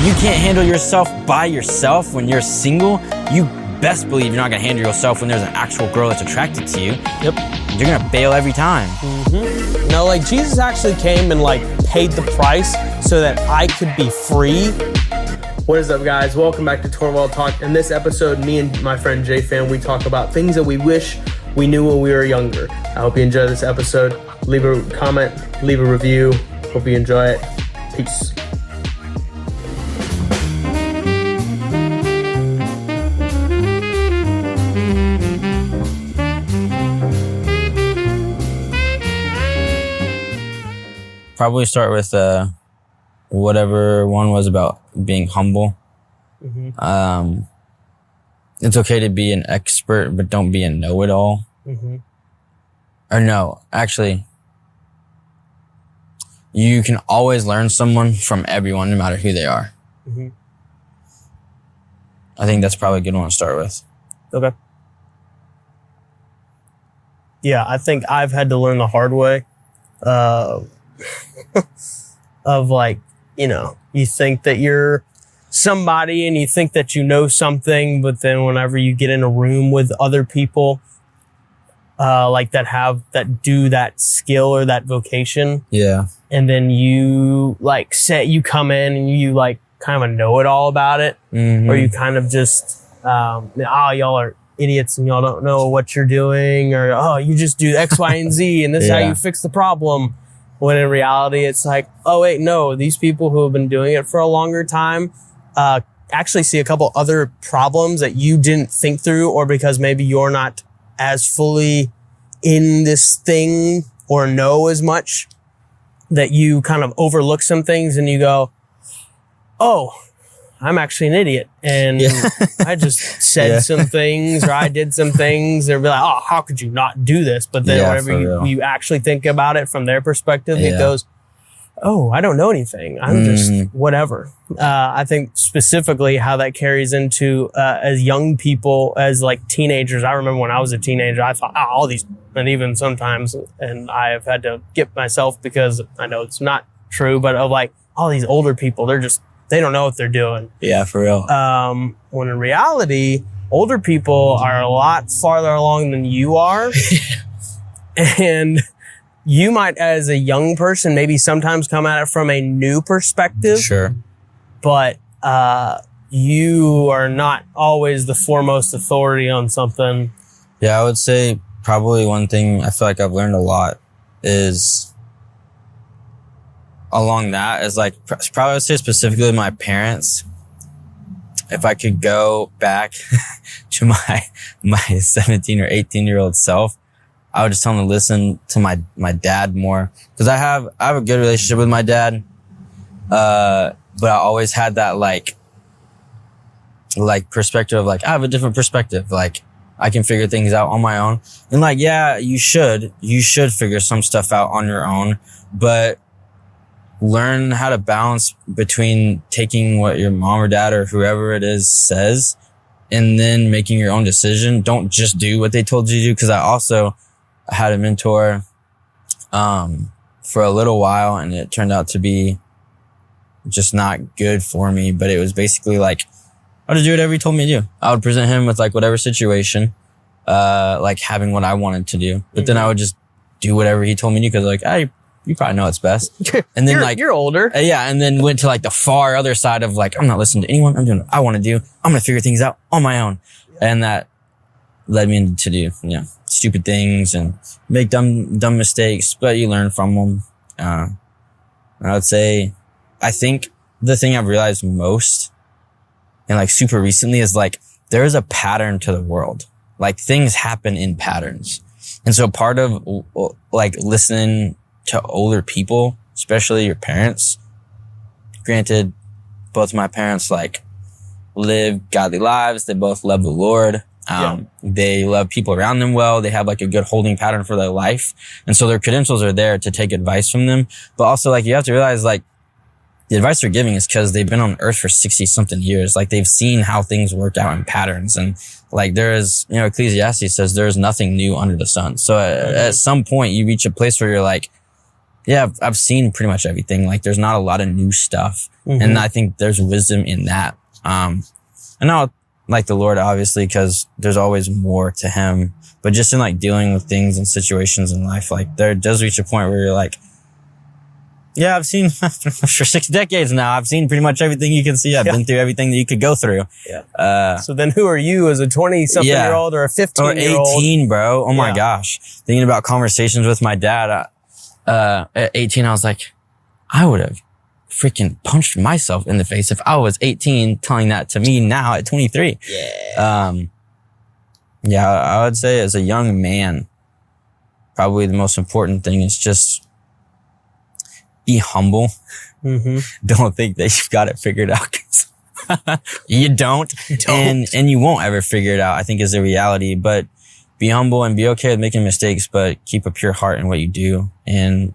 If you can't handle yourself by yourself when you're single, you best believe you're not gonna handle yourself when there's an actual girl that's attracted to you. Yep. You're gonna bail every time. Mm-hmm. No, like Jesus actually came and like paid the price so that I could be free. What is up, guys? Welcome back to Torwell Talk. In this episode, me and my friend J-Fan, we talk about things that we wish we knew when we were younger. I hope you enjoy this episode. Leave a comment, leave a review. Hope you enjoy it. Peace. Probably start with whatever one was about being humble. Mm-hmm. It's okay to be an expert, but don't be a know-it-all. Mm-hmm. Or no, actually, you can always learn someone from everyone, no matter who they are. Mm-hmm. I think that's probably a good one to start with. Okay. Yeah, I think I've had to learn the hard way. Of like, you know, you think that you're somebody and you think that you know something, but then whenever you get in a room with other people, like that do that skill or that vocation. Yeah. And then you like you come in and you like kind of know it all about it. Mm-hmm. Or you kind of just, y'all are idiots and y'all don't know what you're doing, or, you just do X, Y, and Z and this is how you fix the problem. When in reality, it's like, oh, wait, no, these people who have been doing it for a longer time actually see a couple other problems that you didn't think through, or because maybe you're not as fully in this thing or know as much, that you kind of overlook some things and you go, oh, I'm actually an idiot. And I just said some things, or I did some things. They'll be like, oh, how could you not do this? But then whenever you actually think about it from their perspective, it goes, oh, I don't know anything. I'm just whatever. I think specifically how that carries into as young people, as like teenagers. I remember when I was a teenager, I thought, all these, and even sometimes, and I have had to get myself, because I know it's not true, but of like all these older people, they don't know what they're doing. Yeah, for real. When in reality, older people are a lot farther along than you are. And you might, as a young person, maybe sometimes come at it from a new perspective. Sure. But you are not always the foremost authority on something. Yeah, I would say probably one thing I feel like I've learned a lot is along that is like, probably I would say specifically my parents. If I could go back to my 17 or 18-year-old self, I would just tell them to listen to my dad more. Cause I have a good relationship with my dad. But I always had that like perspective of like, I have a different perspective. Like I can figure things out on my own. And like, yeah, you should figure some stuff out on your own, but learn how to balance between taking what your mom or dad or whoever it is says and then making your own decision. Don't just do what they told you to do. Cause I also had a mentor, for a little while, and it turned out to be just not good for me. But it was basically like, I would do whatever he told me to do. I would present him with like whatever situation, like having what I wanted to do. But then I would just do whatever he told me to do. Cause like, you probably know it's best. And then you're older. And then went to like the far other side of like, I'm not listening to anyone. I'm doing what I want to do. I'm going to figure things out on my own. And that led me to do, stupid things and make dumb mistakes, but you learn from them. I would say, I think the thing I've realized most and like super recently is like, there is a pattern to the world. Like things happen in patterns. And so part of like listening to older people, especially your parents. Granted, both my parents like live godly lives. They both love the Lord. They love people around them well. They have like a good holding pattern for their life. And so their credentials are there to take advice from them. But also like you have to realize like the advice they're giving is because they've been on earth for 60 something years. Like they've seen how things work out in patterns. And like there is, Ecclesiastes says there is nothing new under the sun. So at some point you reach a place where you're like, yeah, I've seen pretty much everything. Like there's not a lot of new stuff. And I think there's wisdom in that. And now like the Lord, obviously, cause there's always more to him, but just in like dealing with things and situations in life, like there does reach a point where you're like, yeah, I've seen for 6 decades now. I've seen pretty much everything you can see. I've been through everything that you could go through. Yeah. So then who are you as a 20-something-year-old or a 15-year-old? Or 18, bro. Oh my gosh. Thinking about conversations with my dad, at 18, I was like, I would have freaking punched myself in the face if I was 18 telling that to me now at 23. Yeah. I would say as a young man, probably the most important thing is just be humble. Don't think that you've got it figured out. You don't. And you won't ever figure it out, I think is the reality. But be humble and be okay with making mistakes, but keep a pure heart in what you do and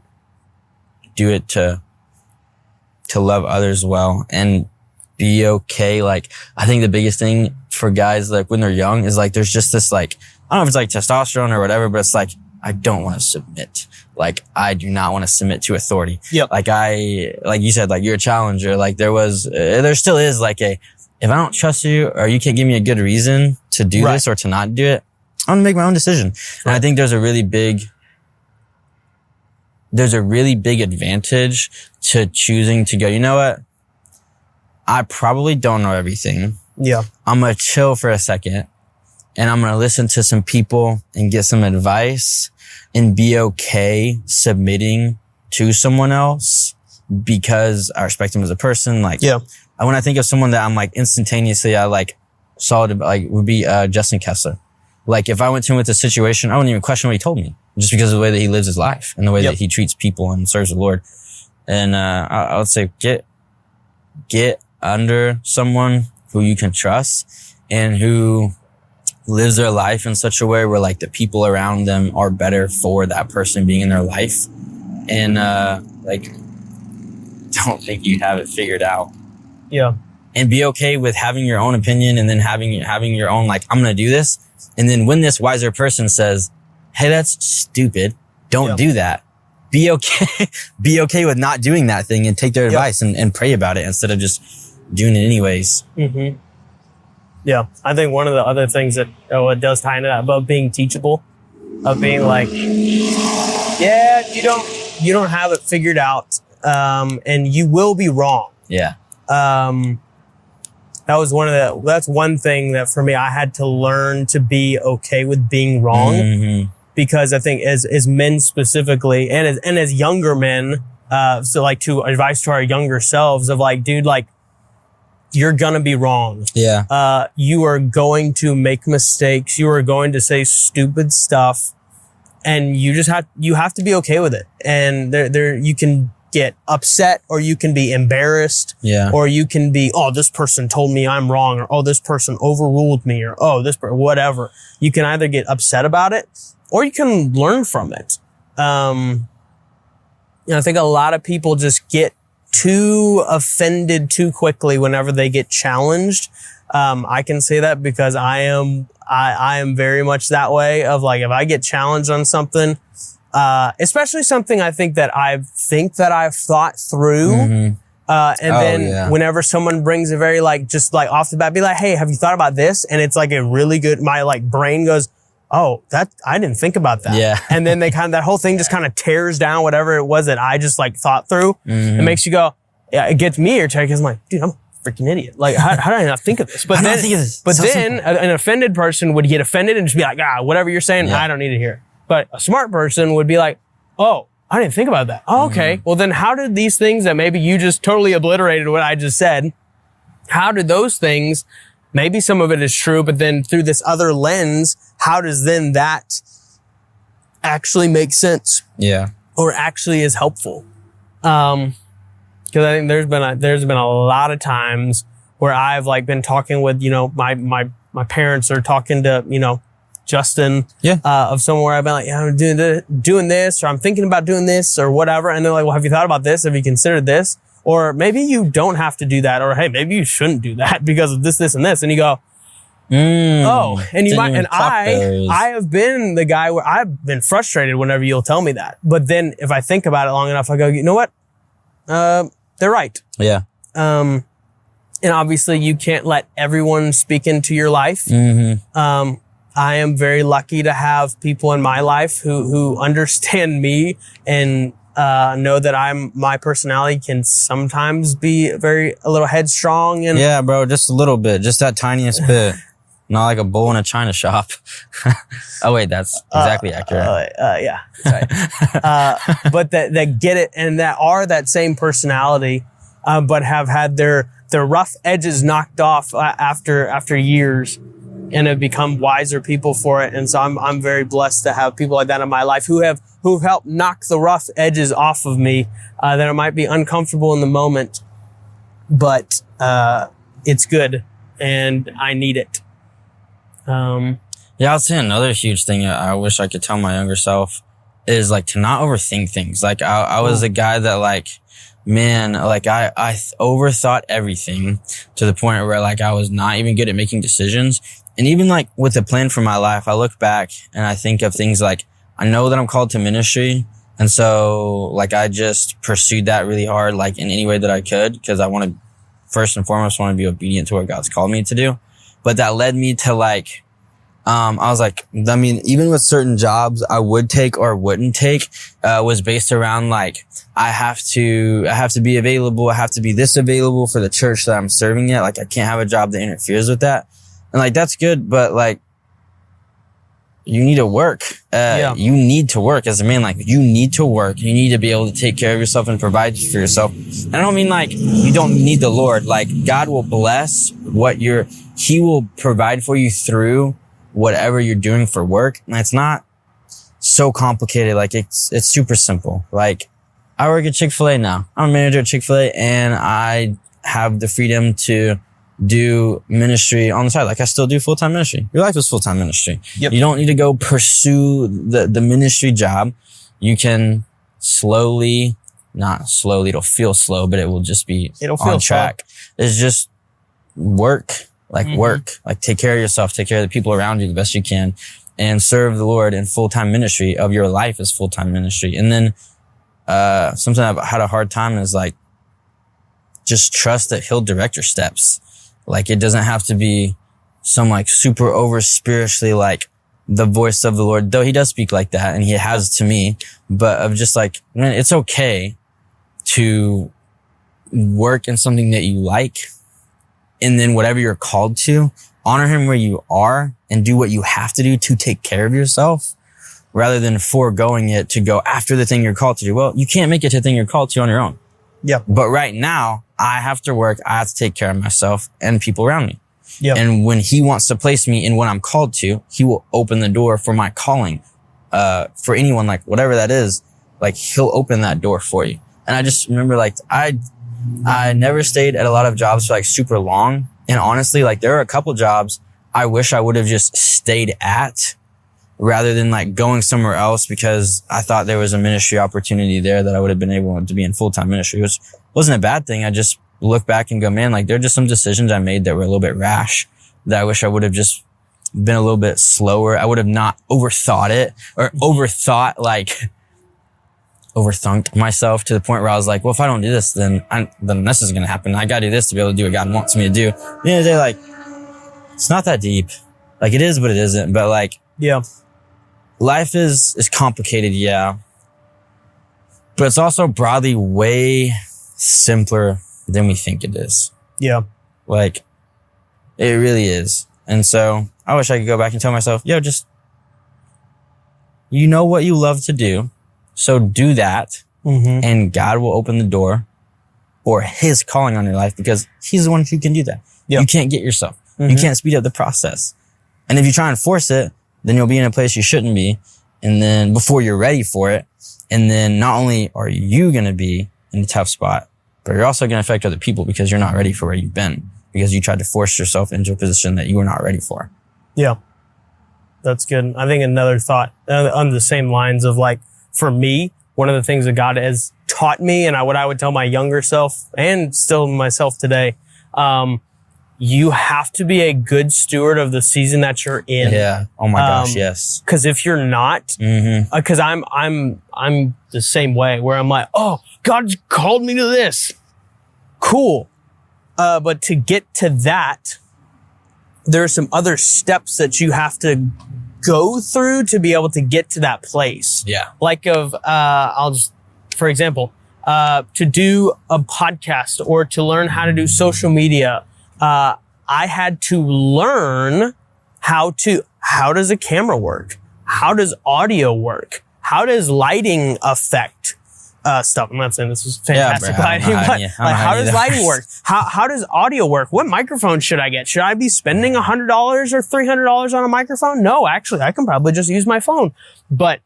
do it to love others well and be okay. Like, I think the biggest thing for guys, like when they're young is like, there's just this like, I don't know if it's like testosterone or whatever, but it's like, I don't want to submit. Like, I do not want to submit to authority. Like like you said, like you're a challenger. Like there still is like if I don't trust you or you can't give me a good reason to do this or to not do it, I'm going to make my own decision. And I think there's a really big advantage to choosing to go, you know what? I probably don't know everything. I'm going to chill for a second and I'm going to listen to some people and get some advice and be okay submitting to someone else because I respect him as a person. Like, when I think of someone that I'm like instantaneously, I like solid, like would be, Justin Kessler. Like if I went to him with a situation, I wouldn't even question what he told me just because of the way that he lives his life and the way that he treats people and serves the Lord. And, I would say get under someone who you can trust and who lives their life in such a way where like the people around them are better for that person being in their life. And, like, don't think you have it figured out. And be okay with having your own opinion and then having your own, like, I'm going to do this. And then when this wiser person says, hey, that's stupid, don't do that. Be okay. Be okay with not doing that thing and take their advice and pray about it instead of just doing it anyways. Yeah. I think one of the other things that it does tie into that about being teachable, of being like, yeah, you don't have it figured out. And you will be wrong. That's one thing that for me, I had to learn to be okay with being wrong. Because I think as men specifically and as younger men, so like to advice to our younger selves of like, dude, like you're gonna be wrong. You are going to make mistakes. You are going to say stupid stuff and you have to be okay with it. And you can get upset or you can be embarrassed or you can be, oh, this person told me I'm wrong or, oh, this person overruled me or, oh, whatever. You can either get upset about it or you can learn from it. I think a lot of people just get too offended too quickly whenever they get challenged. I can say that because I am very much that way of like, if I get challenged on something, especially something I think that I've thought through. Whenever someone brings a very like, just like off the bat, be like, hey, have you thought about this? And it's like a really good, my like brain goes, oh, I didn't think about that. And then that whole thing just kind of tears down whatever it was that I just like thought through. It makes you go, it gets me irritated because I'm like, dude, I'm a freaking idiot. Like, how did I not think of this? But then an offended person would get offended and just be like, whatever you're saying, I don't need to hear it. But a smart person would be like, oh, I didn't think about that. Oh, okay. Well, then how did these things that maybe you just totally obliterated what I just said, how did those things, maybe some of it is true, but then through this other lens, how does then that actually make sense? Or actually is helpful? Cause I think there's been a lot of times where I've like been talking with, my parents are talking to, Justin, of somewhere I've been like, I'm doing this, or I'm thinking about doing this or whatever. And they're like, well, have you thought about this? Have you considered this? Or maybe you don't have to do that. Or, hey, maybe you shouldn't do that because of this, this, and this. And you go, Oh, and you Didn't might, even and clock those. I have been the guy where I've been frustrated whenever you'll tell me that. But then if I think about it long enough, I go, you know what? They're right. Yeah. And obviously you can't let everyone speak into your life. Mm-hmm. I am very lucky to have people in my life who understand me and, know that my personality can sometimes be a little headstrong and Yeah, bro, just a little bit, just that tiniest bit. Not like a bull in a china shop. Oh wait, that's exactly accurate. Yeah. Right. But that get it and that are that same personality, but have had their rough edges knocked off after years and have become wiser people for it. And so I'm very blessed to have people like that in my life who've helped knock the rough edges off of me, that I might be uncomfortable in the moment, but, it's good and I need it. Yeah, I'll say another huge thing I wish I could tell my younger self is like to not overthink things. Like I was a guy that like, man, like I overthought everything to the point where like I was not even good at making decisions. And even like with the plan for my life, I look back and I think of things like, I know that I'm called to ministry. And so like I just pursued that really hard, like in any way that I could, because I want to first and foremost want to be obedient to what God's called me to do. But that led me to like, I was like, I mean, even with certain jobs I would take or wouldn't take, was based around like, I have to be available. I have to be this available for the church that I'm serving at. Like I can't have a job that interferes with that. And like, that's good. But like, you need to work. You need to work as a man. Like you need to work. You need to be able to take care of yourself and provide for yourself. And I don't mean like you don't need the Lord. Like God will bless He will provide for you through whatever you're doing for work. And it's not so complicated. Like it's super simple. Like I work at Chick-fil-A now. I'm a manager at Chick-fil-A and I have the freedom to do ministry on the side. Like I still do full-time ministry. Your life is full-time ministry. Yep. You don't need to go pursue the ministry job. You can not slowly, it'll feel slow, but it will just be on track. It's just work, work, like take care of yourself, take care of the people around you the best you can and serve the Lord in full-time ministry of your life is full-time ministry. And then, something I've had a hard time is like, just trust that He'll direct your steps. Like it doesn't have to be some like super over spiritually like the voice of the Lord, though He does speak like that and He has to me, but of just like, man, it's okay to work in something that you like. And then whatever you're called to, honor Him where you are and do what you have to do to take care of yourself rather than foregoing it to go after the thing you're called to do. Well, you can't make it to the thing you're called to on your own. Yeah. But right now I have to work. I have to take care of myself and people around me. Yeah. And when He wants to place me in what I'm called to, He will open the door for my calling, for anyone, like whatever that is, like He'll open that door for you. And I just remember like, I never stayed at a lot of jobs for like super long. And honestly, like there are a couple jobs I wish I would have just stayed at rather than like going somewhere else because I thought there was a ministry opportunity there that I would have been able to be in full-time ministry, which wasn't a bad thing. I just look back and go, man, like there are just some decisions I made that were a little bit rash that I wish I would have just been a little bit slower. I would have not overthought it or overthunked myself to the point where I was like, well, if I don't do this, then this is going to happen. I got to do this to be able to do what God wants me to do. At the end of the day, like, it's not that deep. Like it is, but it isn't. But like, yeah, life is complicated. Yeah. But it's also broadly way simpler than we think it is. Yeah. Like it really is. And so I wish I could go back and tell myself, yo, just, you know what you love to do. So do that and God will open the door or His calling on your life because He's the one who can do that. Yep. You can't get yourself. You can't speed up the process. And if you try and force it, then you'll be in a place you shouldn't be. And then before you're ready for it, and then not only are you going to be in a tough spot, but you're also going to affect other people because you're not ready for where you've been because you tried to force yourself into a position that you were not ready for. Yeah. That's good. I think another thought on the same lines of like, for me, one of the things that God has taught me and what I would tell my younger self and still myself today, you have to be a good steward of the season that you're in. Yeah. Oh my gosh. Yes. Cause if you're not, cause I'm the same way where I'm like, oh, God called me to this. Cool. But to get to that, there are some other steps that you have to go through to be able to get to that place. Yeah. Like for example, to do a podcast or to learn how to do social media, I had to learn how does a camera work? How does audio work? How does lighting affect stuff? I'm not saying this is fantastic lighting, but how does lighting work? How does audio work? What microphone should I get? Should I be spending $100 or $300 on a microphone? No, actually, I can probably just use my phone. But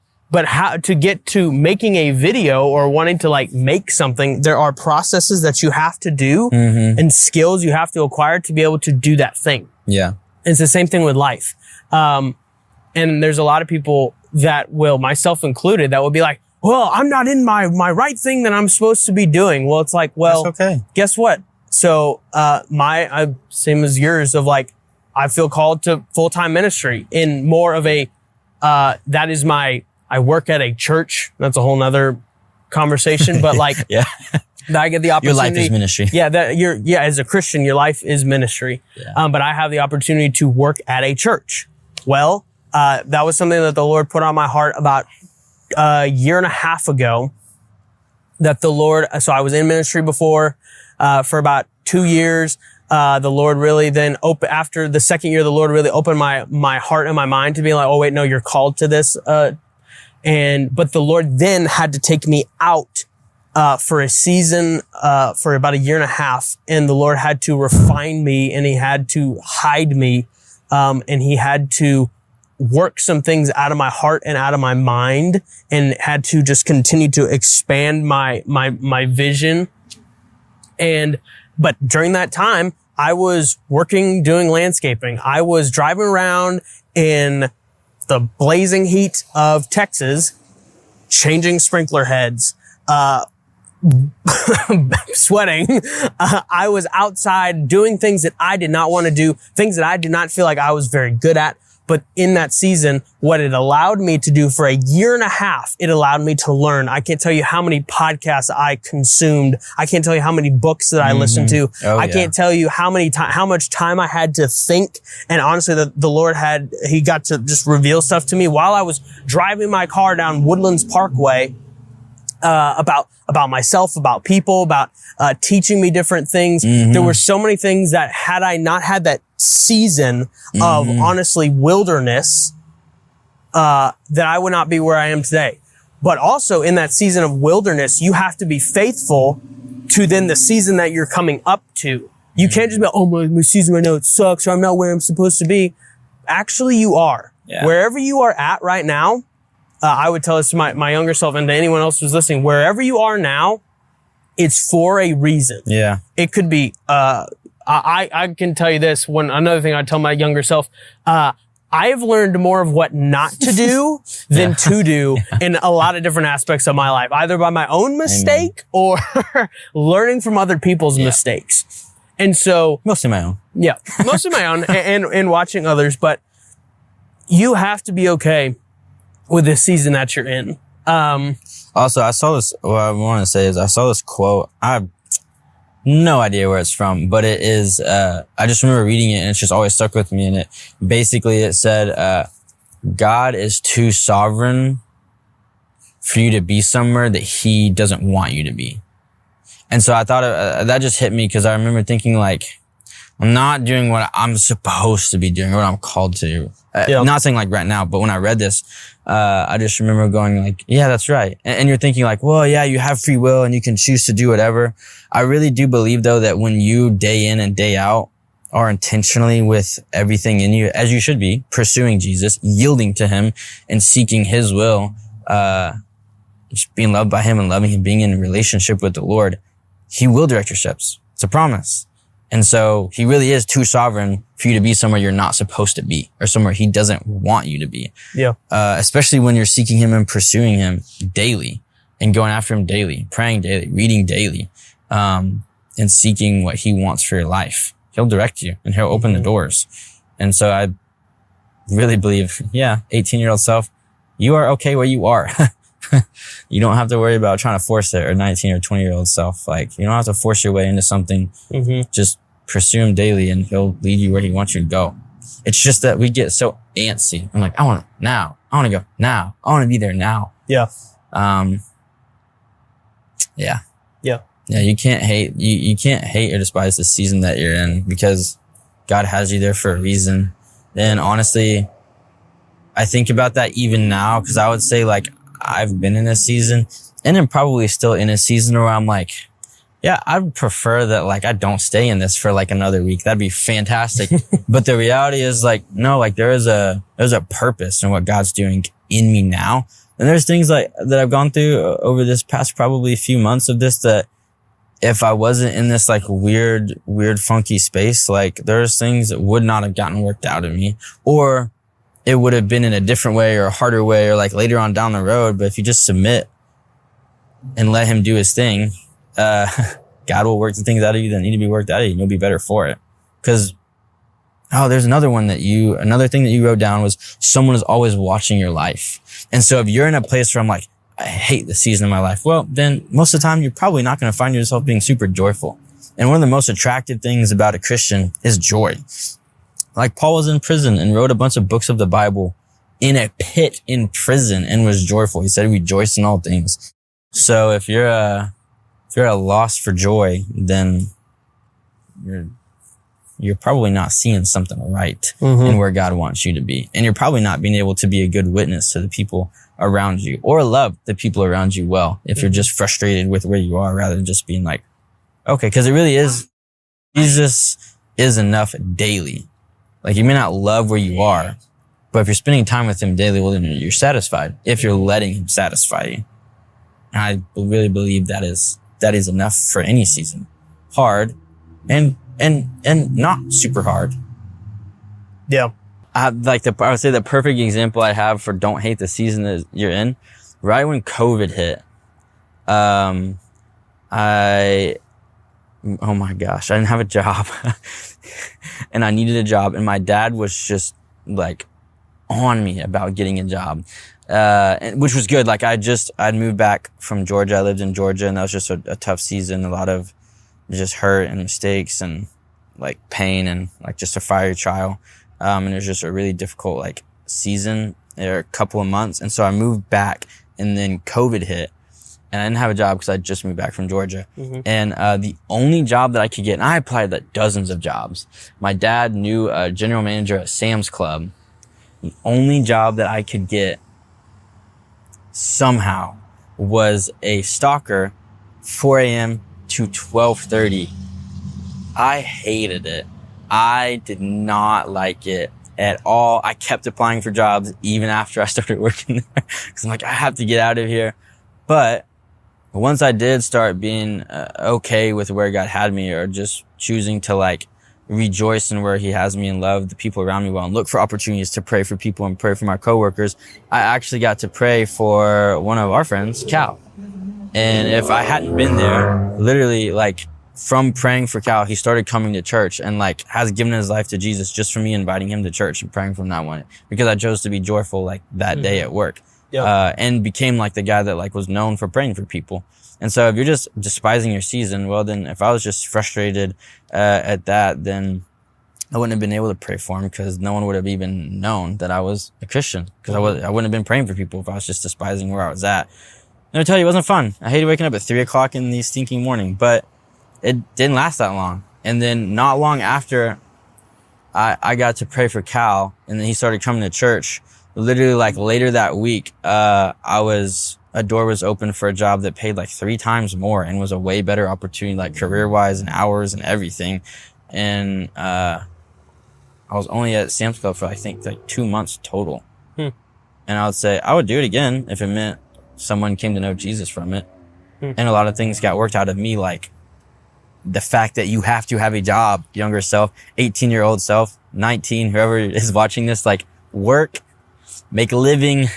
how to get to making a video or wanting to like make something, there are processes that you have to do and skills you have to acquire to be able to do that thing. Yeah. It's the same thing with life. And there's a lot of people that will, myself included, that will be like, well, I'm not in my right thing that I'm supposed to be doing. Well, it's like, well, that's okay. Guess what? So, same as yours of like, I feel called to full-time ministry in more of a, I work at a church. That's a whole nother conversation, but like, yeah. I get the opportunity. Your life is ministry. Yeah. As a Christian, your life is ministry. Yeah. But I have the opportunity to work at a church. Well, that was something that the Lord put on my heart about a year and a half ago, so I was in ministry before, for about 2 years. The Lord really then after the second year, the Lord really opened my heart and my mind to be like, oh wait, no, you're called to this. But the Lord then had to take me out, for a season, for about a year and a half. And the Lord had to refine me and he had to hide me. And he had to work some things out of my heart and out of my mind and had to just continue to expand my vision. But during that time, I was doing landscaping. I was driving around in the blazing heat of Texas, changing sprinkler heads, sweating. I was outside doing things that I did not want to do, things that I did not feel like I was very good at. But in that season, what it allowed me to do for a year and a half, it allowed me to learn. I can't tell you how many podcasts I consumed. I can't tell you how many books that I listened to. I can't tell you how much time I had to think. And honestly, the Lord he got to just reveal stuff to me while I was driving my car down Woodlands Parkway, about myself, about people, about teaching me different things. There were so many things that had I not had that season of honestly wilderness, that I would not be where I am today. But also in that season of wilderness, you have to be faithful to then the season that you're coming up to. You can't just be, oh, my season right now, it sucks, or I'm not where I'm supposed to be. Actually, you are. Yeah. Wherever you are at right now, I would tell this to my younger self and to anyone else who's listening, wherever you are now, it's for a reason. Yeah. It could be, I can tell you this, another thing I'd tell my younger self, I've learned more of what not to do than to do in a lot of different aspects of my life, either by my own mistake or learning from other people's mistakes. And so. Mostly my own. Yeah. Mostly my own and watching others, but you have to be okay with the season that you're in. Also, I saw this, what I want to say is I saw this quote. I have no idea where it's from, but it is, I just remember reading it and it's just always stuck with me. And it said, God is too sovereign for you to be somewhere that he doesn't want you to be. And so I thought that just hit me because I remember thinking like, I'm not doing what I'm supposed to be doing or what I'm called to do. Not saying like right now, but when I read this, I just remember going like, yeah, that's right. And you're thinking like, well, yeah, you have free will and you can choose to do whatever. I really do believe though that when you day in and day out are intentionally with everything in you, as you should be, pursuing Jesus, yielding to him and seeking his will, just being loved by him and loving him, being in a relationship with the Lord, he will direct your steps. It's a promise. And so he really is too sovereign for you to be somewhere you're not supposed to be or somewhere he doesn't want you to be. Yeah. Especially when you're seeking him and pursuing him daily and going after him daily, praying daily, reading daily, and seeking what he wants for your life. he'll direct you and he'll open the doors. And so I really believe, 18-year-old self, you are okay where you are. You don't have to worry about trying to force it, or 19 or 20-year-old self. Like, you don't have to force your way into something. Just pursue him daily and he'll lead you where he wants you to go. It's just that we get so antsy. I'm like, I want it now. I want to go now. I want to be there now. Yeah. Yeah. You can't hate, you can't hate or despise the season that you're in, because God has you there for a reason. And honestly, I think about that even now, because I would say, like, I've been in a season, and I'm probably still in a season where I'm like, yeah, I'd prefer that, like, I don't stay in this for like another week. That'd be fantastic. But the reality is, like, no, like, there's a purpose in what God's doing in me now. And there's things like that I've gone through over this past probably few months of this, that if I wasn't in this like weird, funky space, like, there's things that would not have gotten worked out of me, or it would have been in a different way or a harder way, or like later on down the road. But if you just submit and let him do his thing, God will work the things out of you that need to be worked out of you, and you'll be better for it. Cause, there's another thing that you wrote down was, someone is always watching your life. And so if you're in a place where I'm like, I hate the season of my life, well, then most of the time you're probably not going to find yourself being super joyful. And one of the most attractive things about a Christian is joy. Like, Paul was in prison and wrote a bunch of books of the Bible in a pit in prison and was joyful. He said, rejoice in all things. So if you're at a loss for joy, then you're probably not seeing something right in where God wants you to be. And you're probably not being able to be a good witness to the people around you, or love the people around you well, if you're just frustrated with where you are, rather than just being like, okay, because it really is, Jesus is enough daily. Like, you may not love where you are, but if you're spending time with him daily, well, then you're satisfied if you're letting him satisfy you. And I really believe that is enough for any season. Hard and not super hard. Yeah. I would say the perfect example I have for don't hate the season that you're in, right when COVID hit, oh my gosh, I didn't have a job and I needed a job, and my dad was just like on me about getting a job, which was good. Like, I'd moved back from Georgia. I lived in Georgia, and that was just a tough season. A lot of just hurt and mistakes and like pain and like just a fiery trial. And it was just a really difficult like season or a couple of months. And so I moved back, and then COVID hit, and I didn't have a job because I just moved back from Georgia. And the only job that I could get, and I applied like dozens of jobs. My dad knew a general manager at Sam's Club. The only job that I could get somehow was a stalker, 4 a.m. to 12:30. I hated it. I did not like it at all. I kept applying for jobs even after I started working there, because I'm like, I have to get out of here. But once I did start being okay with where God had me, or just choosing to like rejoice in where he has me and love the people around me well, and look for opportunities to pray for people and pray for my coworkers, I actually got to pray for one of our friends, Cal. And if I hadn't been there, literally, like, from praying for Cal, he started coming to church and like has given his life to Jesus just for me inviting him to church and praying from that one, because I chose to be joyful like that day at work. And became like the guy that like was known for praying for people. And so if you're just despising your season, well, then if I was just frustrated at that, then I wouldn't have been able to pray for him, because no one would have even known that I was a Christian, because I wouldn't have been praying for people if I was just despising where I was at. And I tell you, it wasn't fun. I hated waking up at 3 o'clock in the stinking morning, but it didn't last that long. And then not long after I got to pray for Cal, and then he started coming to church, literally like later that week, a door was open for a job that paid like 3 times more and was a way better opportunity, like career wise and hours and everything. And, I was only at Sam's Club for I think like 2 months total. And I would say I would do it again if it meant someone came to know Jesus from it. And a lot of things got worked out of me, like the fact that you have to have a job, younger self, 18-year-old self, 19, whoever is watching this, like work, make a living,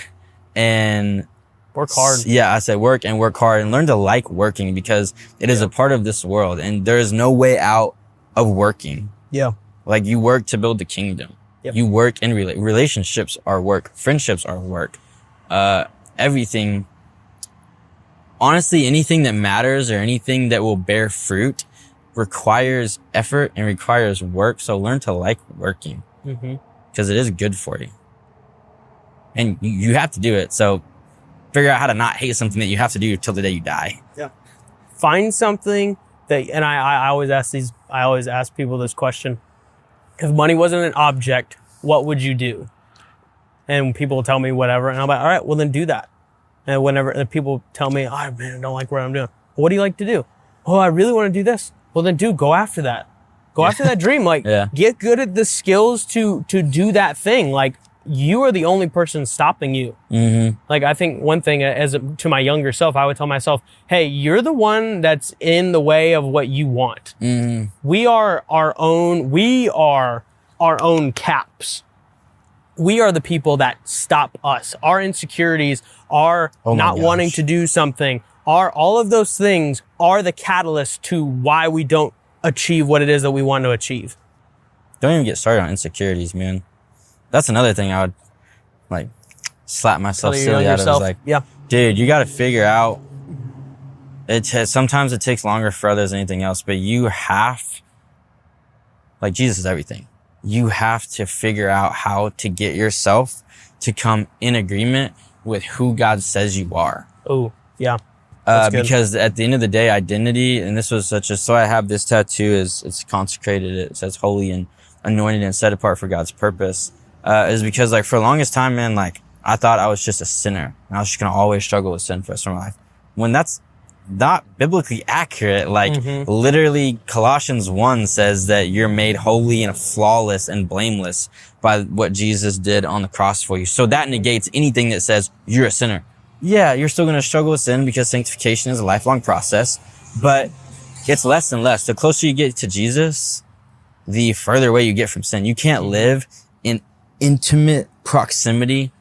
and work hard. Yeah, I said work and work hard, and learn to like working, because it is a part of this world, and there is no way out of working. Yeah. Like you work to build the kingdom. Yep. You work in relationships are work. Friendships are work. Everything. Honestly, anything that matters or anything that will bear fruit requires effort and requires work. So learn to like working because it is good for you. And you have to do it. So figure out how to not hate something that you have to do till the day you die. Yeah. Find something that, and I always ask people this question. If money wasn't an object, what would you do? And people will tell me whatever. And I'm like, all right, well then do that. And whenever people tell me, oh man, I don't like what I'm doing. What do you like to do? Oh, I really want to do this. Well then go after that. Go after that dream. Like get good at the skills to do that thing. Like you are the only person stopping you. Like I think one thing to my younger self, I would tell myself, hey, you're the one that's in the way of what you want. We are our own caps. We are the people that stop us. Our insecurities are not wanting to do something. All of those things are the catalyst to why we don't achieve what it is that we want to achieve. Don't even get started on insecurities, man. That's another thing I would like slap myself silly out of. Is like, dude, you got to figure out. Sometimes it takes longer for others than anything else, but you have, like Jesus is everything. You have to figure out how to get yourself to come in agreement with who God says you are. Oh, yeah. Because at the end of the day, identity, and this was so I have this tattoo, it's consecrated. It says holy and anointed and set apart for God's purpose. Is because like for the longest time, man, like I thought I was just a sinner and I was just going to always struggle with sin for the rest of my life. When that's not biblically accurate. Like literally Colossians 1 says that you're made holy and flawless and blameless by what Jesus did on the cross for you. So that negates anything that says you're a sinner. Yeah, you're still going to struggle with sin because sanctification is a lifelong process, but it's less and less. The closer you get to Jesus, the further away you get from sin. You can't live in intimate proximity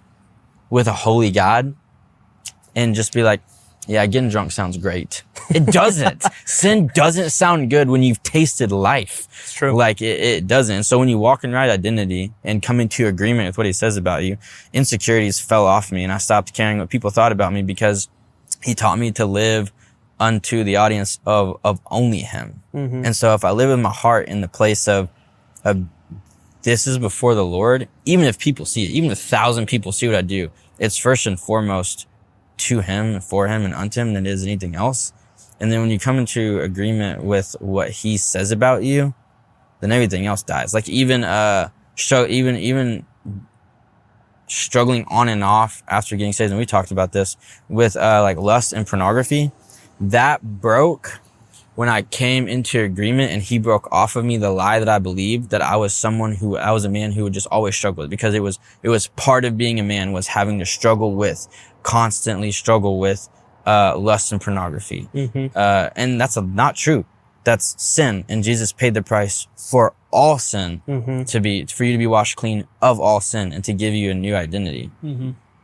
with a holy God and just be like, yeah, getting drunk sounds great. It doesn't. Sin doesn't sound good when you've tasted life. It's true. Like it doesn't. So when you walk in right identity and come into agreement with what he says about you, insecurities fell off me and I stopped caring what people thought about me because he taught me to live unto the audience of only him. And so if I live in my heart in the place of this is before the Lord, even if people see it, even if 1,000 people see what I do, it's first and foremost to him, for him, and unto him than it is anything else. And then when you come into agreement with what he says about you, then everything else dies. Like even struggling on and off after getting saved, and we talked about this with like lust and pornography, that broke when I came into agreement and he broke off of me the lie that I believed that I was a man who would just always struggle with, because it was part of being a man was having to constantly struggle with lust and pornography. And that's not true. That's sin. And Jesus paid the price for all sin for you to be washed clean of all sin and to give you a new identity.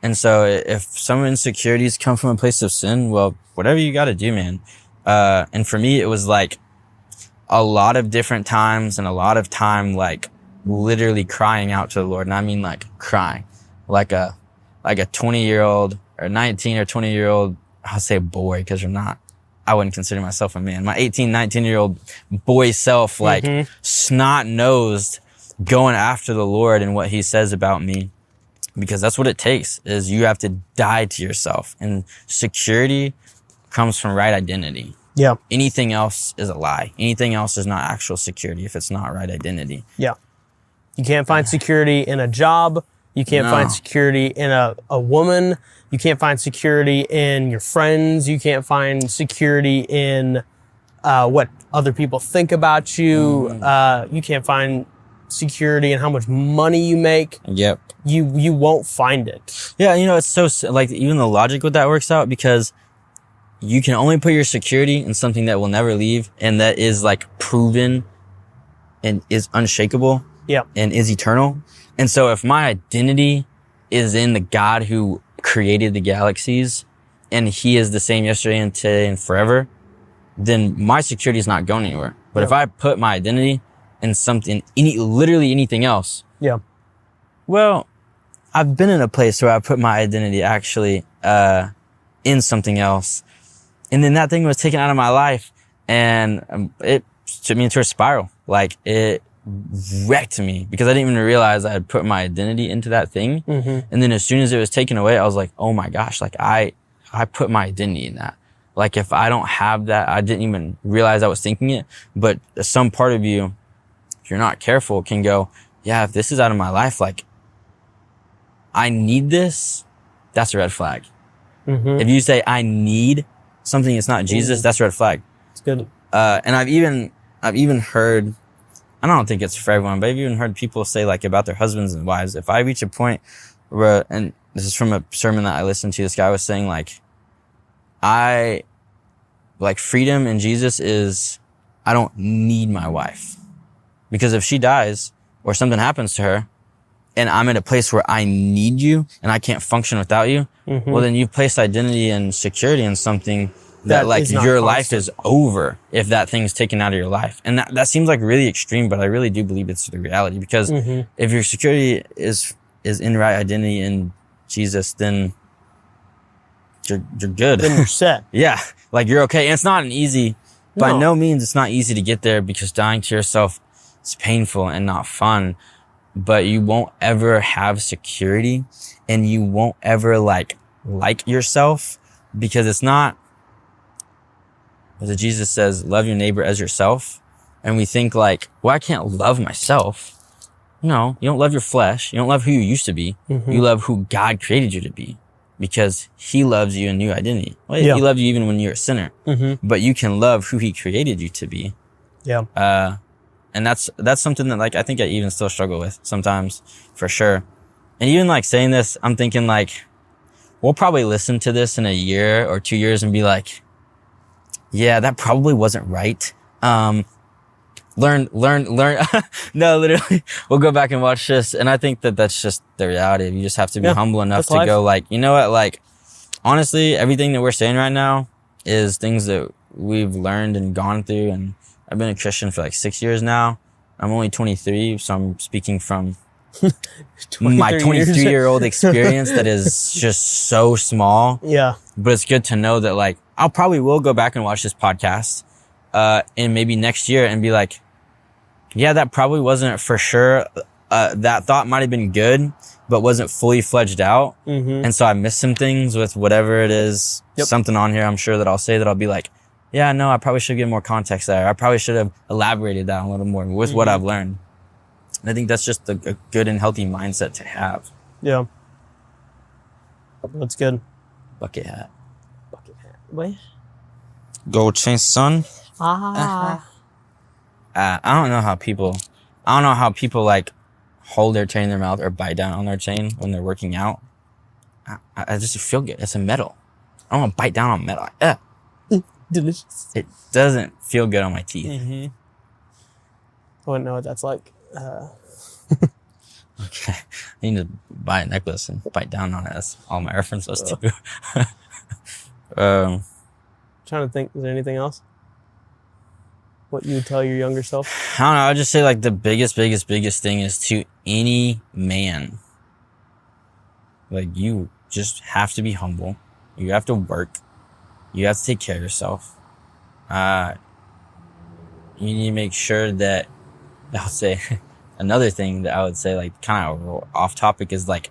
And so if some insecurities come from a place of sin, well, whatever you got to do, man. And for me, it was like a lot of different times and a lot of time, like literally crying out to the Lord. And I mean, like crying, like a 20-year-old or 19 or 20-year-old, I'll say boy, cause I wouldn't consider myself a man. My 18, 19-year-old boy self, like snot-nosed, going after the Lord and what he says about me. Because that's what it takes, is you have to die to yourself. And security comes from right identity. Yeah. Anything else is a lie. Anything else is not actual security if it's not right identity. Yeah. You can't find security in a job. You can't find security in a woman. You can't find security in your friends. You can't find security in what other people think about you. You can't find security in how much money you make. Yep. You won't find it. Yeah, it's so, like, even the logic with that works out, because you can only put your security in something that will never leave and that is like proven and is unshakable. Yeah. And is eternal. And so if my identity is in the God who created the galaxies and he is the same yesterday and today and forever, then my security is not going anywhere. But if I put my identity in something, literally anything else. Yeah. Well, I've been in a place where I put my identity actually, in something else. And then that thing was taken out of my life, and it took me into a spiral. Like, it wrecked me because I didn't even realize I had put my identity into that thing. And then as soon as it was taken away, I was like, oh my gosh, like I put my identity in that. Like, if I don't have that, I didn't even realize I was thinking it. But some part of you, if you're not careful, can go, yeah, if this is out of my life, like, I need this, that's a red flag. If you say I need something that's not Jesus, that's a red flag. It's good. And I've even heard, I don't think it's for everyone, but I've even heard people say, like, about their husbands and wives, if I reach a point where, and this is from a sermon that I listened to, this guy was saying, like, freedom in Jesus is, I don't need my wife. Because if she dies or something happens to her, and I'm in a place where I need you and I can't function without you, well, then you've placed identity and security in something that like your life is over if that thing's taken out of your life. And that seems like really extreme, but I really do believe it's the reality, because if your security is in right identity in Jesus, then you're good. Then you're set. Yeah. Like, you're okay. And it's not an easy, by no means, it's not easy to get there, because dying to yourself is painful and not fun. But you won't ever have security, and you won't ever like yourself, because it's not, as Jesus says, love your neighbor as yourself. And we think like, well, I can't love myself. No, you don't love your flesh. You don't love who you used to be. You love who God created you to be, because he loves you in new identity. Well, he loved you even when you're a sinner, but you can love who he created you to be. Yeah. And that's something that, like, I think I even still struggle with sometimes, for sure. And even like saying this, I'm thinking like, we'll probably listen to this in a year or 2 years and be like, yeah, that probably wasn't right. Learn. No, literally, we'll go back and watch this. And I think that that's just the reality. You just have to be humble enough to go like, you know what? Like, honestly, everything that we're saying right now is things that we've learned and gone through. And I've been a Christian for like 6 years now. I'm only 23, so I'm speaking from my 23-year-old experience that is just so small. Yeah. But it's good to know that, like, I'll probably will go back and watch this podcast, and maybe next year and be like, yeah, that probably wasn't for sure. That thought might have been good, but wasn't fully fledged out. And so I missed some things with whatever it is, something on here, I'm sure that I'll say that I'll be like, yeah, no, I probably should get more context there. I probably should have elaborated that a little more with what I've learned. And I think that's just a good and healthy mindset to have. Yeah. That's good. Bucket hat. Wait. Gold chain, son. I don't know how people like hold their chain in their mouth or bite down on their chain when they're working out. I just feel good. It's a metal. I don't want to bite down on metal. Delicious. It doesn't feel good on my teeth. I wouldn't know what that's like. Okay. I need to buy a necklace and bite down on it. That's all my reference was to. Trying to think, is there anything else? What you would tell your younger self? I don't know. I'd just say, like, the biggest thing is to any man. Like, you just have to be humble. You have to work. You have to take care of yourself. You need to make sure that, I would say, another thing that I would say, like, kind of off topic, is like,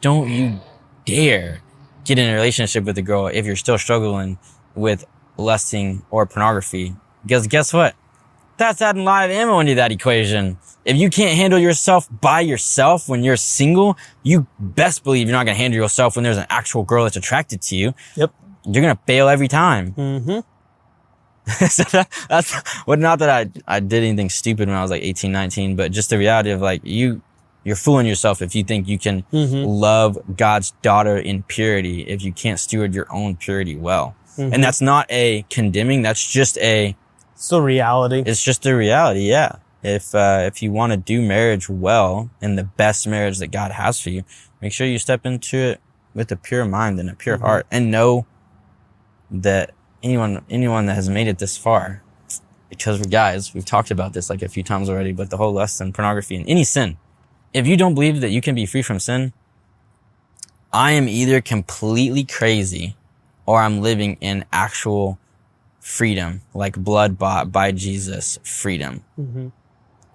don't you dare get in a relationship with a girl if you're still struggling with lusting or pornography. Because guess what? That's adding live ammo into that equation. If you can't handle yourself by yourself when you're single, you best believe you're not going to handle yourself when there's an actual girl that's attracted to you. Yep. You're going to fail every time. So that's well, not that I did anything stupid when I was like 18, 19, but just the reality of, like, you're fooling yourself if you think you can love God's daughter in purity if you can't steward your own purity well. And that's not a condemning. That's just it's the reality. It's just the reality. Yeah. If you want to do marriage well and the best marriage that God has for you, make sure you step into it with a pure mind and a pure heart, and know that anyone that has made it this far, because we're guys, we've talked about this like a few times already, but the whole lust and pornography and any sin. If you don't believe that you can be free from sin, I am either completely crazy or I'm living in actual freedom, like blood bought by Jesus freedom. Mm-hmm.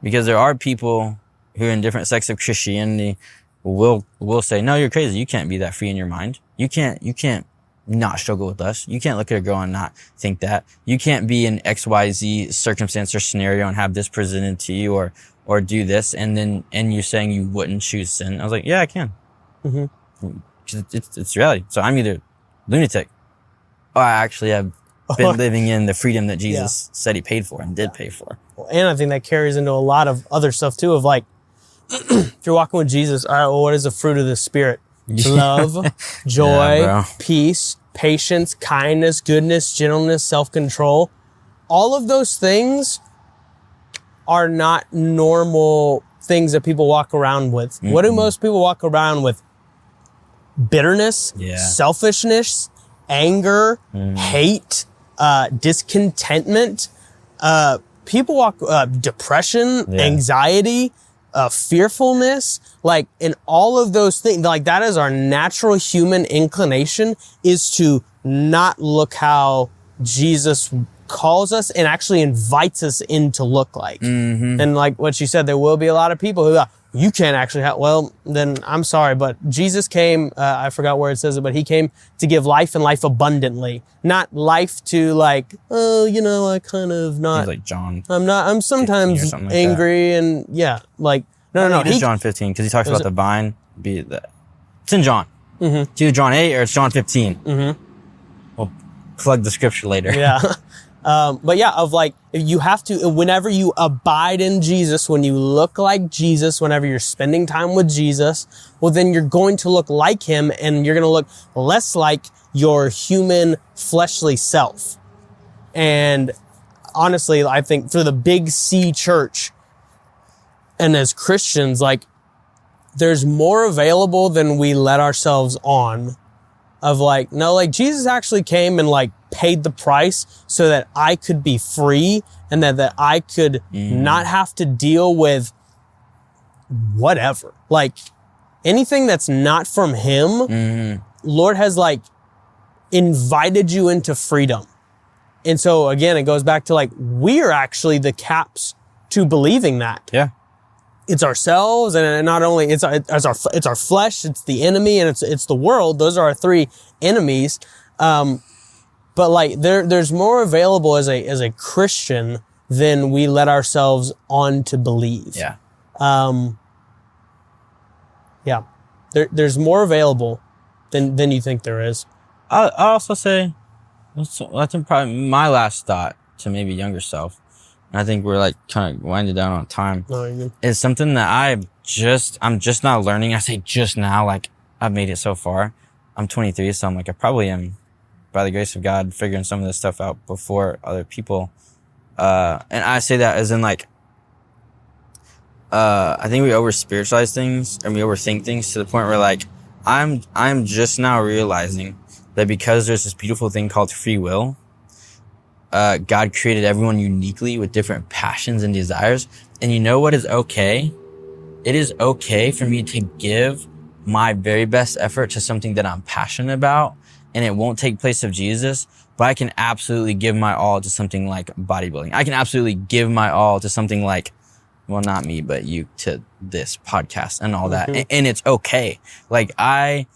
Because there are people who in different sects of Christianity will say, no, you're crazy. You can't be that free in your mind. You can't not struggle with lust. You can't look at a girl and not think that. You can't be in XYZ circumstance or scenario and have this presented to you or do this. And you're saying you wouldn't choose sin. I was like, yeah, I can. Mm-hmm. It's reality. So I'm either lunatic or I actually have been living in the freedom that Jesus said he paid for and did pay for. And I think that carries into a lot of other stuff too, of like, if you're walking with Jesus, all right, well, what is the fruit of the Spirit? Love, joy, peace, patience, kindness, goodness, gentleness, self-control. All of those things are not normal things that people walk around with. Mm-hmm. What do most people walk around with? Bitterness, selfishness, anger, hate, discontentment. People walk, depression, anxiety, fearfulness, like in all of those things, like that is our natural human inclination, is to not look how Jesus calls us and actually invites us in to look like. Mm-hmm. And like what you said, there will be a lot of people who you can't actually have, well, then I'm sorry, but Jesus came, I forgot where it says it, but he came to give life and life abundantly, not life to like, oh, you know, I kind of not. He's like John. I'm sometimes like angry and like, no. It is John 15 because he talks about the vine. It's in John. Mm-hmm. It's either John 8 or it's John 15. Mm-hmm. We'll plug the scripture later. Yeah. But yeah, of like, you have to, whenever you abide in Jesus, when you look like Jesus, whenever you're spending time with Jesus, well, then you're going to look like him and you're going to look less like your human fleshly self. And honestly, I think for the big C church and as Christians, like there's more available than we let ourselves on of like, no, like Jesus actually came and like paid the price so that I could be free and that I could not have to deal with whatever, like anything that's not from him. Lord has like invited you into freedom. And so again, it goes back to like, we're actually the caps to believing that. Yeah. It's ourselves, and not only it's our flesh, it's the enemy, and it's the world. Those are our three enemies. But like there's more available as a Christian than we let ourselves on to believe. Yeah. Yeah. There's more available than you think there is. I'll also say that's probably my last thought to maybe younger self. I think we're like kind of winding down on time. It's something that I'm just now learning. I say just now, like I've made it so far. I'm 23, so I'm like, I probably am, by the grace of God, figuring some of this stuff out before other people. And I say that as in like, I think we over spiritualize things and we overthink things to the point where like, I'm just now realizing that because there's this beautiful thing called free will, God created everyone uniquely with different passions and desires. And you know what is okay? It is okay for me to give my very best effort to something that I'm passionate about, and it won't take place of Jesus, but I can absolutely give my all to something like bodybuilding. I can absolutely give my all to something like, well, not me, but you, to this podcast and all that. And it's okay. Like I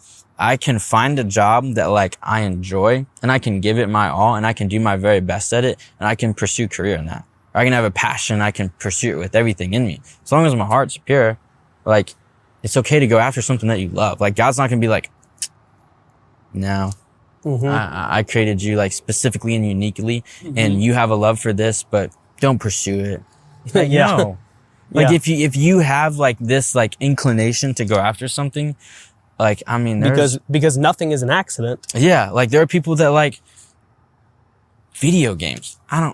can find a job that like I enjoy and I can give it my all and I can do my very best at it and I can pursue career in that. Or I can have a passion. I can pursue it with everything in me. As long as my heart's pure, like it's okay to go after something that you love. Like God's not going to be like, no, I created you like specifically and uniquely and you have a love for this, but don't pursue it. Like, no. Like if you have like this like inclination to go after something, like, I mean, because nothing is an accident. Yeah. Like there are people that like video games. I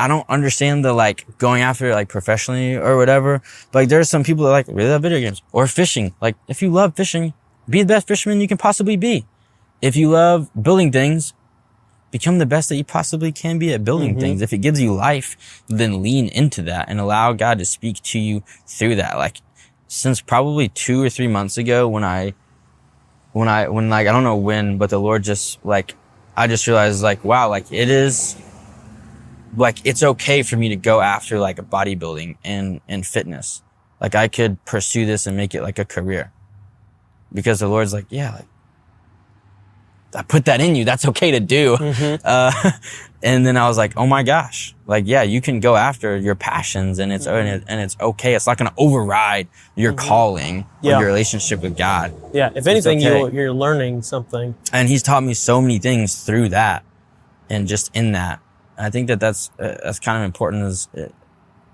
don't understand the like going after it like professionally or whatever. But like there's some people that like really love video games or fishing. Like if you love fishing, be the best fisherman you can possibly be. If you love building things, become the best that you possibly can be at building things. If it gives you life, then lean into that and allow God to speak to you through that. Like, since probably 2 or 3 months ago when I don't know when, but the Lord just like, I just realized like, wow, like it is like, it's okay for me to go after like a bodybuilding and fitness. Like I could pursue this and make it like a career because the Lord's like, yeah, like I put that in you. That's okay to do. And then I was like, oh my gosh, like, yeah, you can go after your passions and it's okay. It's not going to override your calling or your relationship with God. Yeah. If anything, you're learning something. And he's taught me so many things through that and just in that. I think that's kind of important is if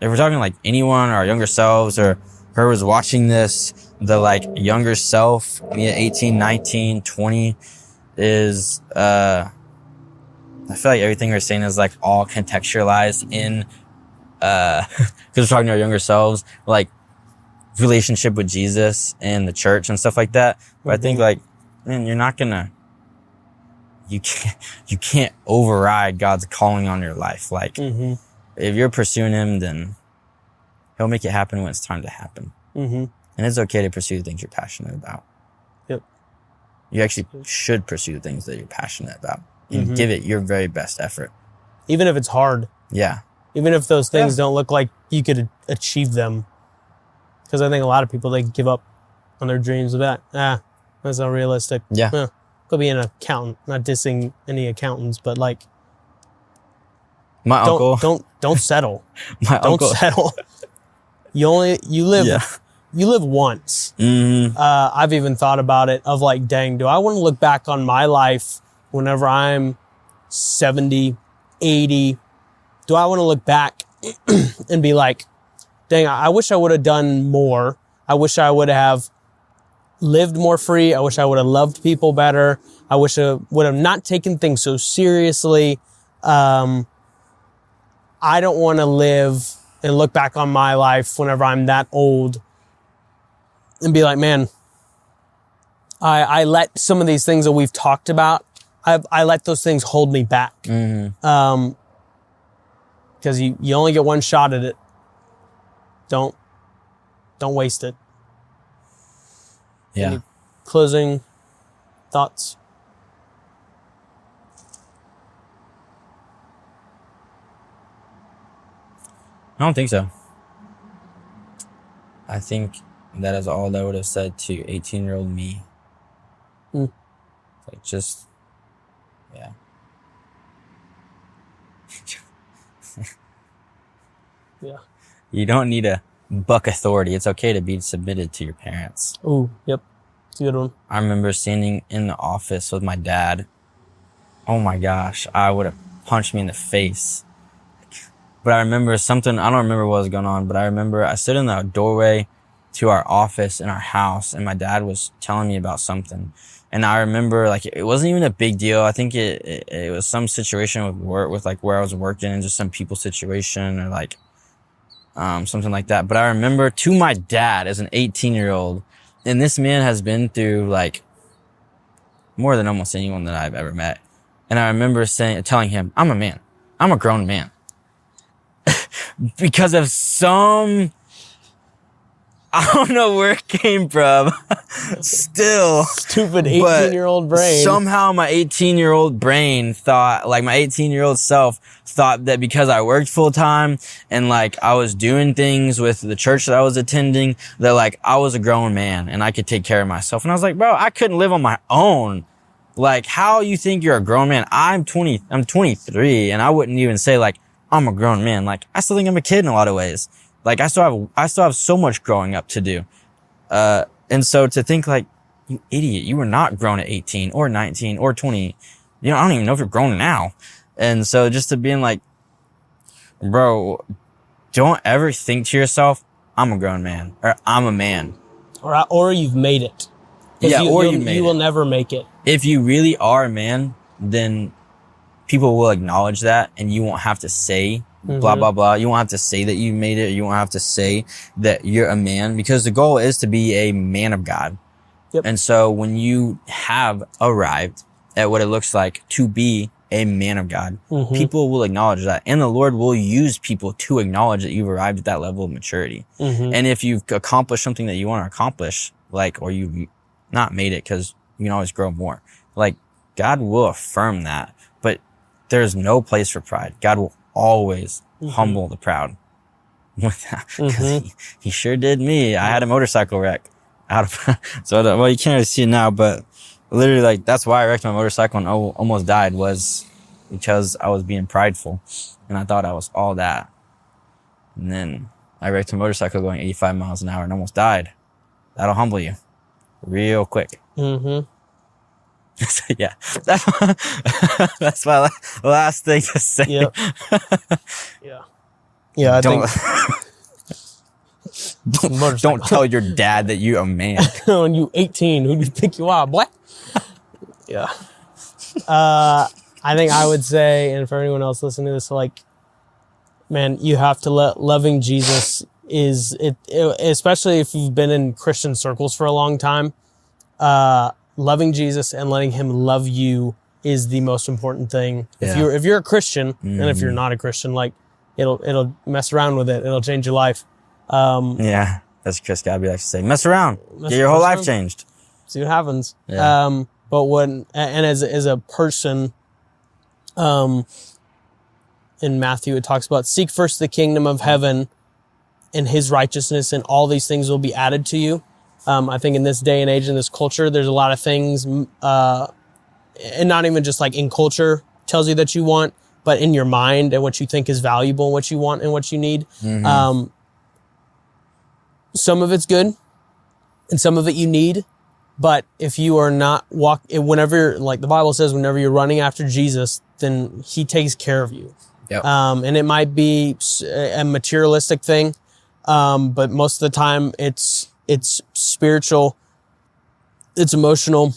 we're talking like anyone or our younger selves or whoever was watching this, the like younger self, 18, 19, 20 is, I feel like everything we're saying is like all contextualized in, cause we're talking to our younger selves, like relationship with Jesus and the church and stuff like that. But I think like, man, you can't override God's calling on your life. Like if you're pursuing him, then he'll make it happen when it's time to happen. And it's okay to pursue the things you're passionate about. Yep. You actually should pursue the things that you're passionate about. And give it your very best effort. Even if it's hard. Yeah. Even if those things don't look like you could achieve them. Because I think a lot of people, they give up on their dreams of that. That's not realistic. Yeah. Could be an accountant. Not dissing any accountants, but like, my uncle. Don't settle. Don't uncle. Settle. You live once. I've even thought about it of like, dang, do I want to look back on my life whenever I'm 70, 80, do I want to look back and be like, dang, I wish I would have done more. I wish I would have lived more free. I wish I would have loved people better. I wish I would have not taken things so seriously. I don't want to live and look back on my life whenever I'm that old and be like, man, I let some of these things that we've talked about, I let those things hold me back. Because you only get one shot at it. Don't waste it. Yeah. Any closing thoughts? I don't think so. I think that is all I would have said to 18-year-old me. Like just, yeah. Yeah. You don't need to buck authority. It's okay to be submitted to your parents. Ooh, yep. It's a good one. I remember standing in the office with my dad. Oh my gosh, I would have punched me in the face. But I remember something, I don't remember what was going on, but I remember I stood in the doorway to our office in our house and my dad was telling me about something. And I remember like it wasn't even a big deal. I think it was some situation with work, with like where I was working and just some people situation or like something like that. But I remember to my dad as an 18-year-old, and this man has been through like more than almost anyone that I've ever met. And I remember telling him, I'm a man. I'm a grown man. Because of some, I don't know where it came from. Still. Stupid 18-year-old brain. Somehow my 18-year-old brain thought, like my 18-year-old self thought that because I worked full time and like I was doing things with the church that I was attending, that like I was a grown man and I could take care of myself. And I was like, bro, I couldn't live on my own. Like, how you think you're a grown man? I'm 23 and I wouldn't even say like, I'm a grown man. Like, I still think I'm a kid in a lot of ways. Like, I still have so much growing up to do. And so to think like, you idiot, you were not grown at 18 or 19 or 20. You know, I don't even know if you're grown now. And so just to being like, bro, don't ever think to yourself, I'm a grown man or I'm a man. Or you've made it. Yeah, you will never make it. If you really are a man, then people will acknowledge that and you won't have to say blah, blah, blah. You won't have to say that you made it. You won't have to say that you're a man because the goal is to be a man of God. Yep. And so when you have arrived at what it looks like to be a man of God. People will acknowledge that. And the Lord will use people to acknowledge that you've arrived at that level of maturity. And if you've accomplished something that you want to accomplish, like, or you've not made it, because you can always grow more, like, God will affirm that. But there's no place for pride. God will always humble the proud with that. Because he sure did me. I had a motorcycle wreck. Well, you can't really see it now, but literally, like, that's why I wrecked my motorcycle and almost died, was because I was being prideful and I thought I was all that. And then I wrecked my motorcycle going 85 miles an hour and almost died. That'll humble you real quick. So, yeah, that's my last thing to say. Yep. I think don't tell your dad that you're a man. When you 18, who did pick you up, boy? Yeah. I think I would say, and for anyone else listening to this, like, man, you have to loving Jesus is it, especially if you've been in Christian circles for a long time, loving Jesus and letting him love you is the most important thing. Yeah. If you're a Christian, and if you're not a Christian, like, it'll mess around with it. It'll change your life. Yeah. That's Chris Gabby likes to say. Mess around. Get your whole life changed. See what happens. Yeah. But as a person, in Matthew, it talks about seek first the kingdom of heaven and his righteousness, and all these things will be added to you. I think in this day and age, in this culture, there's a lot of things, and not even just like in culture tells you that you want, but in your mind and what you think is valuable and what you want and what you need. Some of it's good and some of it you need. But if you are not whenever, like the Bible says, whenever you're running after Jesus, then he takes care of you. Yep. And it might be a materialistic thing. But most of the time it's spiritual, it's emotional,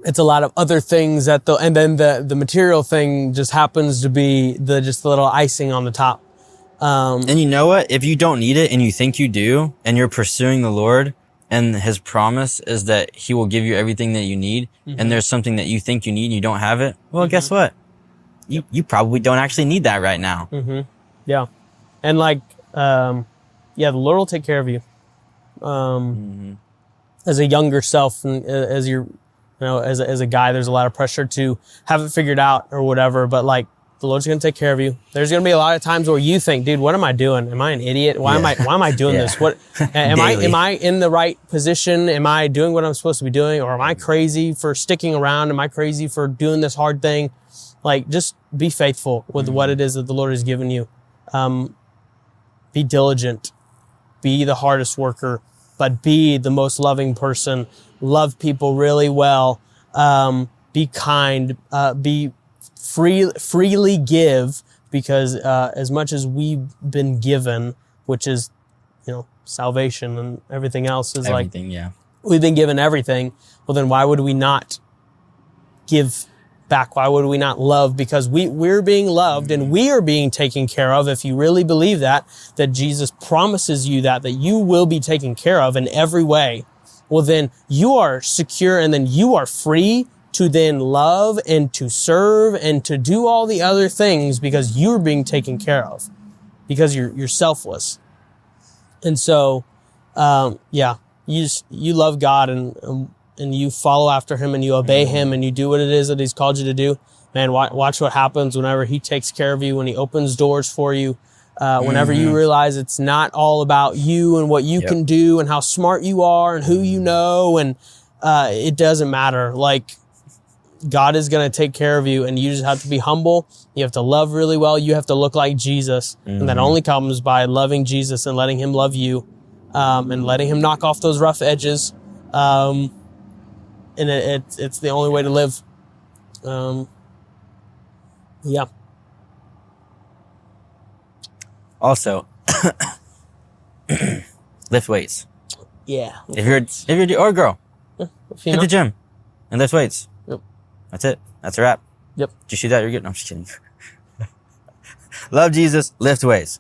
it's a lot of other things and then the material thing just happens to be the little icing on the top. And you know what? If you don't need it and you think you do, and you're pursuing the Lord, and his promise is that he will give you everything that you need, and there's something that you think you need and you don't have it, well, guess what? You probably don't actually need that right now. Yeah. And like, the Lord will take care of you. As a younger self, and as you're, as a guy, there's a lot of pressure to have it figured out or whatever, but like, the Lord's going to take care of you. There's going to be a lot of times where you think, dude, what am I doing? Am I an idiot? Why am I doing this? What, am I in the right position? Am I doing what I'm supposed to be doing? Or am I crazy for sticking around? Am I crazy for doing this hard thing? Like, just be faithful with what it is that the Lord has given you. Be diligent, be the hardest worker, but be the most loving person. Love people really well. Be kind, freely give, because as much as we've been given, which is, salvation and everything else is we've been given everything. Well, then why would we not give back? Why would we not love? Because we're being loved and we are being taken care of. If you really believe that Jesus promises you that you will be taken care of in every way, well, then you are secure, and then you are free to then love and to serve and to do all the other things because you're being taken care of, because you're selfless. And so, you love God and you follow after him and you obey him and you do what it is that he's called you to do. Man, watch what happens whenever he takes care of you, when he opens doors for you, whenever you realize it's not all about you and what you can do and how smart you are and who you know. And, it doesn't matter. Like, God is going to take care of you, and you just have to be humble. You have to love really well. You have to look like Jesus. And that only comes by loving Jesus and letting him love you, and letting him knock off those rough edges. And it's the only way to live. Also, lift weights. Yeah. If you're or a girl, hit the gym and lift weights. Yep. That's it. That's a wrap. Yep. Did you see that? You're good. No, I'm just kidding. Love Jesus, lift weights.